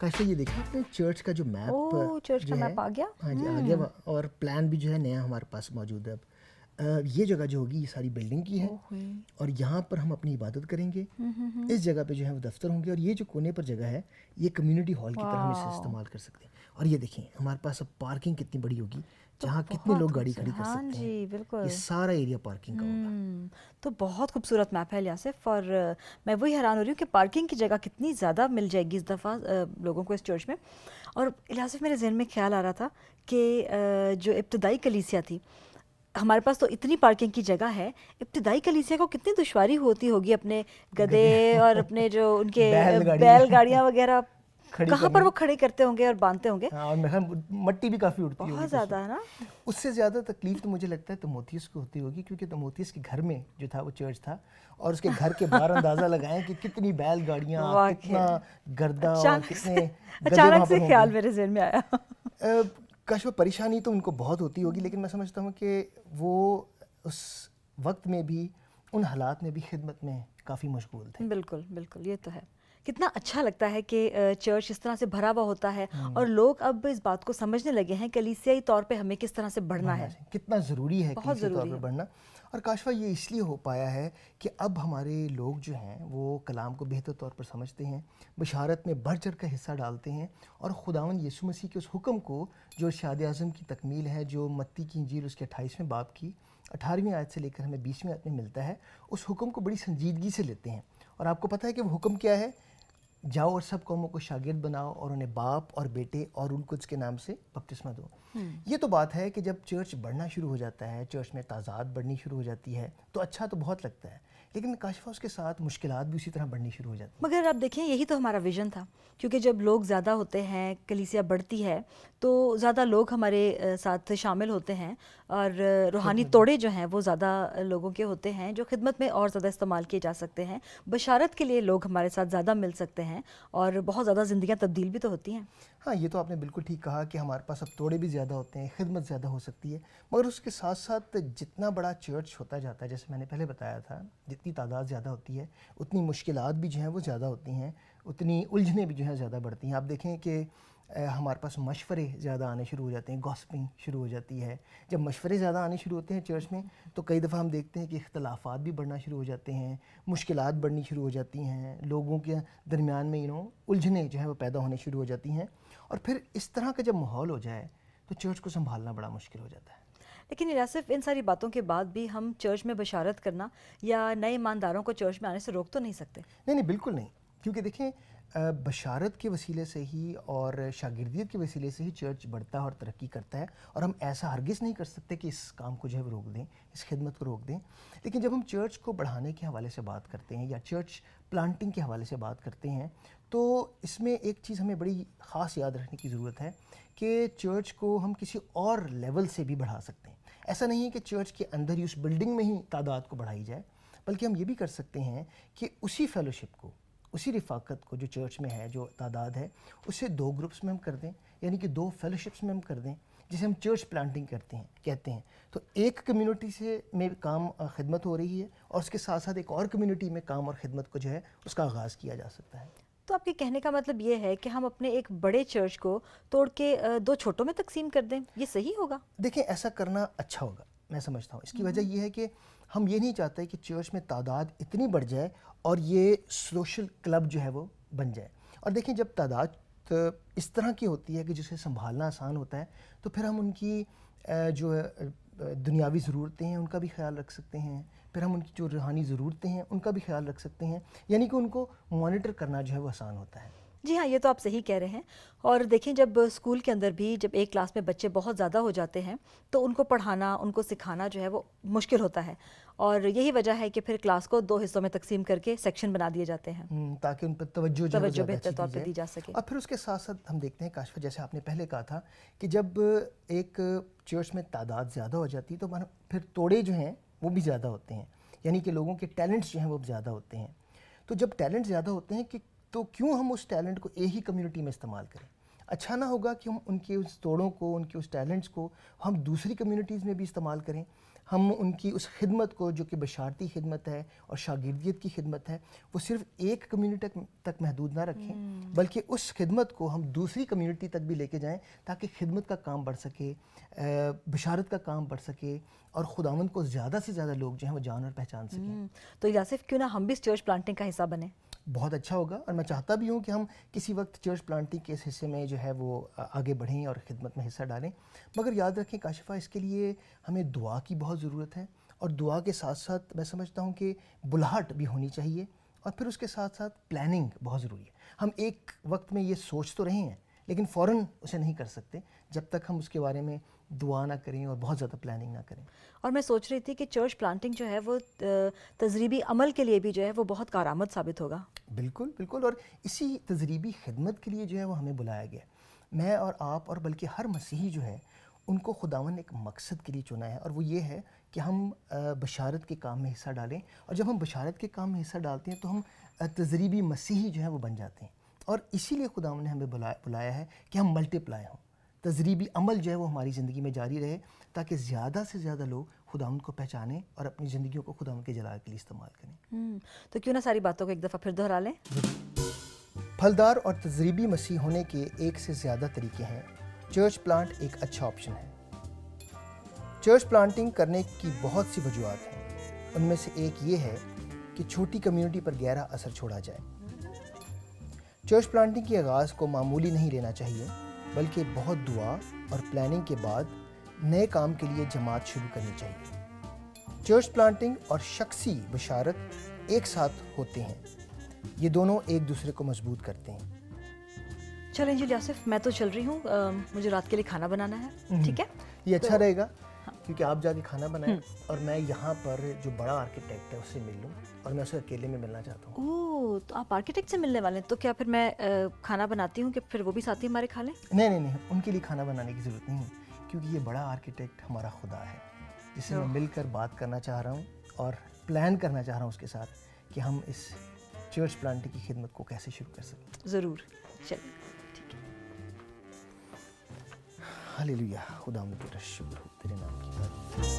काशिफ़ा ये देखा आपने चर्च का जो मैप चर्च जो का है, मैप आ गया। हाँ जी आ गया, और प्लान भी जो है नया हमारे पास मौजूद है अब। ये जगह जो होगी ये सारी बिल्डिंग की है, और यहाँ पर हम अपनी इबादत करेंगे। इस जगह पे जो है वो दफ्तर होंगे, और ये जो कोने पर जगह है ये कम्युनिटी हॉल की तरह हम इसे इस्तेमाल कर सकते हैं। और ये देखें हमारे पास अब पार्किंग कितनी बड़ी होगी, जहाँ कितने लोग गाड़ी खड़ी कर सकते हैं। जी बिल्कुल, ये सारा एरिया पार्किंग का होगा। तो बहुत खूबसूरत मैप है यासिफ। और मैं वही हैरान हो रही हूँ कि पार्किंग की जगह कितनी ज़्यादा मिल जाएगी इस दफ़ा लोगों को इस चर्च में। और यासिफ मेरे जहन में ख्याल आ रहा था कि जो इब्तदाई कलीसिया थी, हमारे पास तो इतनी पार्किंग की जगह है, इब्तदाई कलीसिया को कितनी दुश्वारी होती होगी अपने गधे और अपने जो उनके बैलगाड़ियाँ वगैरह कहाँ पर वो खड़े करते होंगे और बांधते होंगे। हाँ, और मेरे मट्टी भी काफ़ी उड़ती होगी, बहुत ज़्यादा है ना। उससे ज़्यादा तकलीफ तो मुझे लगता है तमोथियस को होती होगी, क्योंकि तमोथियस के घर में जो था वो चर्च था, और उसके घर के बाहर अंदाज़ा लगाएं कि कितनी बैलगाड़ियाँ, कितना गर्दा और कितने गधे वहाँ पर होंगे। ख्याल मेरे ज़हन में आया। काशिफ़ा परेशानी तो उनको बहुत होती होगी, लेकिन मैं समझता हूँ कि वो उस वक्त में भी, उन हालात में भी खिदमत में काफ़ी मशगूल थे। बिल्कुल बिल्कुल, ये तो है। कितना अच्छा लगता है कि चर्च इस तरह से भरा हुआ होता है, और लोग अब इस बात को समझने लगे हैं कलीसियाई तौर पे हमें किस तरह से बढ़ना है, कितना ज़रूरी है बहुत कलीसियाई तौर ज़रूरी पे है। बढ़ना। और काशिफ़ा ये इसलिए हो पाया है कि अब हमारे लोग जो हैं वो कलाम को बेहतर तौर पर समझते हैं, बशारत में बढ़ चढ़ कर हिस्सा डालते हैं, और खुदावंद यीशु मसीह के उस हुक्म को जो इरशाद आज़म की तकमील है, जो मत्ती की इंजील उसके 28वें बाब की 18वीं आयत से लेकर हमें 20वीं आयत में मिलता है, उस हुक्म को बड़ी संजीदगी से लेते हैं। और आपको पता है कि वो हुक्म क्या है? जाओ और सब कौमों को शागिर्द बनाओ, और उन्हें बाप और बेटे और उनको उसके नाम से बपतिस्मा दो। ये तो बात है कि जब चर्च बढ़ना शुरू हो जाता है, चर्च में ताज़ाद बढ़नी शुरू हो जाती है, तो अच्छा तो बहुत लगता है, लेकिन काशिफ़ा उसके साथ मुश्किलात भी उसी तरह बढ़नी शुरू हो जाती हैं। मगर आप देखें यही तो हमारा विज़न था, क्योंकि जब लोग ज़्यादा होते हैं, कलीसिया बढ़ती है, तो ज़्यादा लोग हमारे साथ शामिल होते हैं, और रूहानी तोड़े जो हैं वो ज़्यादा लोगों के होते हैं जो खिदमत में और ज़्यादा इस्तेमाल किए जा सकते हैं। बशारत के लिए लोग हमारे साथ ज़्यादा मिल सकते हैं, और बहुत ज़्यादा ज़िंदगियाँ तब्दील भी तो होती हैं। हाँ, ये तो आपने बिल्कुल ठीक कहा कि हमारे पास अब तोड़े भी ज़्यादा होते हैं, खिदमत ज़्यादा हो सकती है, मगर उसके साथ साथ जितना बड़ा चर्च होता जाता है, जैसे मैंने पहले बताया था, जितनी तादाद ज़्यादा होती है उतनी मुश्किलात भी जो हैं वो ज़्यादा होती हैं, उतनी उलझनें भी जो हैं ज़्यादा बढ़ती हैं। आप देखें कि हमारे पास मशवरे ज़्यादा आने शुरू हो जाते हैं, गॉसिपिंग शुरू हो जाती है। जब मशवरे ज़्यादा आने शुरू होते हैं चर्च में, तो कई दफ़ा हम देखते हैं कि इख्तलाफात भी बढ़ना शुरू हो जाते हैं, मुश्किलात बढ़नी शुरू हो जाती हैं, लोगों के दरमियान में उलझनें जो है वो पैदा होने शुरू हो जाती हैं। और फिर इस तरह का जब माहौल हो जाए तो चर्च को संभालना बड़ा मुश्किल हो जाता है। लेकिन यासिफ, इन सारी बातों के बाद भी हम चर्च में बशारत करना या नए ईमानदारों को चर्च में आने से रोक तो नहीं सकते? नहीं, बिल्कुल नहीं, क्योंकि देखें बशारत के वसीले से ही और शागिर्दियत के वसीले से ही चर्च बढ़ता है और तरक्की करता है, और हम ऐसा हरगिज़ नहीं कर सकते कि इस काम को जो है वो रोक दें, इस खिदमत को रोक दें। लेकिन जब हम चर्च को बढ़ाने के हवाले से बात करते हैं या चर्च प्लांटिंग के हवाले से बात करते हैं, तो इसमें एक चीज़ हमें बड़ी ख़ास याद रखने की ज़रूरत है कि चर्च को हम किसी और लेवल से भी बढ़ा सकते हैं। ऐसा नहीं है कि चर्च के अंदर ही उस बिल्डिंग में ही तादाद को बढ़ाई जाए, बल्कि हम ये भी कर सकते हैं कि उसी फेलोशिप को, उसी रिफाकत को जो चर्च में है, जो तादाद है, उसे 2 ग्रुप्स में हम कर दें, यानी कि 2 फेलोशिप्स में हम कर दें, जिसे हम चर्च प्लांटिंग कहते हैं। तो एक कम्युनिटी से में काम खिदमत हो रही है, और उसके साथ साथ एक और कम्युनिटी में काम और ख़िदमत को जो है उसका आगाज़ किया जा सकता है। तो आपके कहने का मतलब ये है कि हम अपने एक बड़े चर्च को तोड़ के 2 छोटों में तकसीम कर दें, ये सही होगा? देखिए, ऐसा करना अच्छा होगा, मैं समझता हूँ। इसकी वजह ये है कि हम ये नहीं चाहते कि चर्च में तादाद इतनी बढ़ जाए और ये सोशल क्लब जो है वो बन जाए। और देखिए, जब तादाद इस तरह की होती है कि जिसे संभालना आसान होता है, तो फिर हम उनकी जो दुनियावी ज़रूरतें हैं उनका भी ख्याल रख सकते हैं, फिर हम उनकी जो रूहानी ज़रूरतें हैं उनका भी ख्याल रख सकते हैं, यानी कि उनको मॉनिटर करना जो है वो आसान होता है। जी हाँ, ये तो आप सही कह रहे हैं। और देखें, जब स्कूल के अंदर भी जब एक क्लास में बच्चे बहुत ज़्यादा हो जाते हैं, तो उनको पढ़ाना, उनको सिखाना जो है वो मुश्किल होता है, और यही वजह है कि फिर क्लास को 2 हिस्सों में तकसीम करके सेक्शन बना दिए जाते हैं, ताकि उन पर तवज्जो बेहतर तौर पर दी जा सके। और फिर उसके साथ साथ हम देखते हैं काशिफ़ा, जैसे आपने पहले कहा था कि जब एक चर्च में तादाद ज़्यादा हो जाती है तो फिर तोड़े जो हैं वो भी ज़्यादा होते हैं, यानी कि लोगों के टैलेंट्स जो हैं वो ज़्यादा होते हैं। तो जब टैलेंट ज़्यादा होते हैं कि तो क्यों हम उस टैलेंट को एक ही कम्युनिटी में इस्तेमाल करें? अच्छा ना होगा कि हम उनके उस तोड़ों को, उनके उस टैलेंट्स को हम दूसरी कम्युनिटीज़ में भी इस्तेमाल करें? ہم ان کی اس خدمت کو جو کہ بشارتی خدمت ہے اور شاگردیت کی خدمت ہے وہ صرف ایک کمیونٹی تک محدود نہ رکھیں، بلکہ اس خدمت کو ہم دوسری کمیونٹی تک بھی لے کے جائیں تاکہ خدمت کا کام بڑھ سکے، بشارت کا کام بڑھ سکے اور خداوند کو زیادہ سے زیادہ لوگ جو ہیں وہ جان اور پہچان سکیں۔ تو یاسف کیوں نہ ہم بھی اس چرچ پلانٹنگ کا حصہ بنیں؟ بہت اچھا ہوگا، اور میں چاہتا بھی ہوں کہ ہم کسی وقت چرچ پلانٹنگ کے اس حصے میں جو ہے وہ آگے بڑھیں اور خدمت میں حصہ ڈالیں، مگر یاد رکھیں کاشفہ اس کے لیے ہمیں دعا کی بہت ضرورت ہے، اور دعا کے ساتھ ساتھ میں سمجھتا ہوں کہ بلاہٹ بھی ہونی چاہیے، اور پھر اس کے ساتھ ساتھ پلاننگ بہت ضروری ہے۔ ہم ایک وقت میں یہ سوچ تو رہے ہیں لیکن فوراً اسے نہیں کر سکتے جب تک ہم اس کے بارے میں دعا نہ کریں اور بہت زیادہ پلاننگ نہ کریں۔ اور میں سوچ رہی تھی کہ چرچ پلانٹنگ جو ہے وہ تجریبی عمل کے لیے بھی جو ہے وہ بہت کارآمد ثابت ہوگا۔ بالکل بالکل، اور اسی تجریبی خدمت کے لیے جو ہے وہ ہمیں بلایا گیا ہے۔ میں اور آپ اور بلکہ ہر مسیحی جو ہے ان کو خداوند نے ایک مقصد کے لیے چنا ہے، اور وہ یہ ہے کہ ہم بشارت کے کام میں حصہ ڈالیں، اور جب ہم بشارت کے کام میں حصہ ڈالتے ہیں تو ہم تجریبی مسیحی جو ہیں وہ بن جاتے ہیں، اور اسی لیے خداوند نے ہمیں بلایا ہے کہ ہم ملٹی پلائی ہوں، تجریبی عمل جو ہے وہ ہماری زندگی میں جاری رہے تاکہ زیادہ سے زیادہ لوگ خداوند کو پہچانیں اور اپنی زندگیوں کو خداوند کے جلال کے لیے استعمال کریں۔ تو کیوں نہ ساری باتوں کو ایک دفعہ پھر دہرا لیں؟ پھلدار اور تجریبی مسیح ہونے کے ایک سے زیادہ طریقے ہیں۔ چرچ پلانٹ ایک اچھا آپشن ہے۔ چرچ پلانٹنگ کرنے کی بہت سی وجوہات ہیں، ان میں سے ایک یہ ہے کہ چھوٹی کمیونٹی پر گہرا اثر چھوڑا جائے۔ چرچ پلانٹنگ کے آغاز کو معمولی نہیں لینا چاہیے، بلکہ بہت دعا اور پلاننگ کے بعد نئے کام کے لیے جماعت شروع کرنی چاہیے۔ چرچ پلانٹنگ اور شخصی بشارت ایک ساتھ ہوتے ہیں، یہ دونوں ایک دوسرے کو مضبوط کرتے ہیں۔ چلیں جی یاسف، میں تو چل رہی ہوں، مجھے رات کے لیے کھانا بنانا ہے، ٹھیک ہے؟ یہ اچھا رہے گا کیونکہ آپ جا کے کھانا بنائیں اور میں یہاں پر جو بڑا آرکیٹیکٹ ہے اس سے مل لوں، اور میں اسے اکیلے میں ملنا چاہتا ہوں۔ اوہ، تو آپ آرکیٹیکٹ سے ملنے والے ہیں، تو کیا پھر میں کھانا بناتی ہوں کہ پھر وہ بھی ساتھ ہی ہمارے کھا لیں؟ نہیں، ان کے لیے کھانا بنانے کی ضرورت نہیں ہے، کیونکہ یہ بڑا آرکیٹیکٹ ہمارا خدا ہے جس سے میں مل کر بات کرنا چاہ رہا ہوں اور پلان کرنا چاہ رہا ہوں اس کے ساتھ کہ ہم اس چرچ پلانٹنگ کی خدمت کو کیسے شروع کر سکیں۔ ضرور، چلیے ٹھیک ہے۔ ہاللیلویہ، خدا تیرا شکر ہو، تیرے نام کی بات۔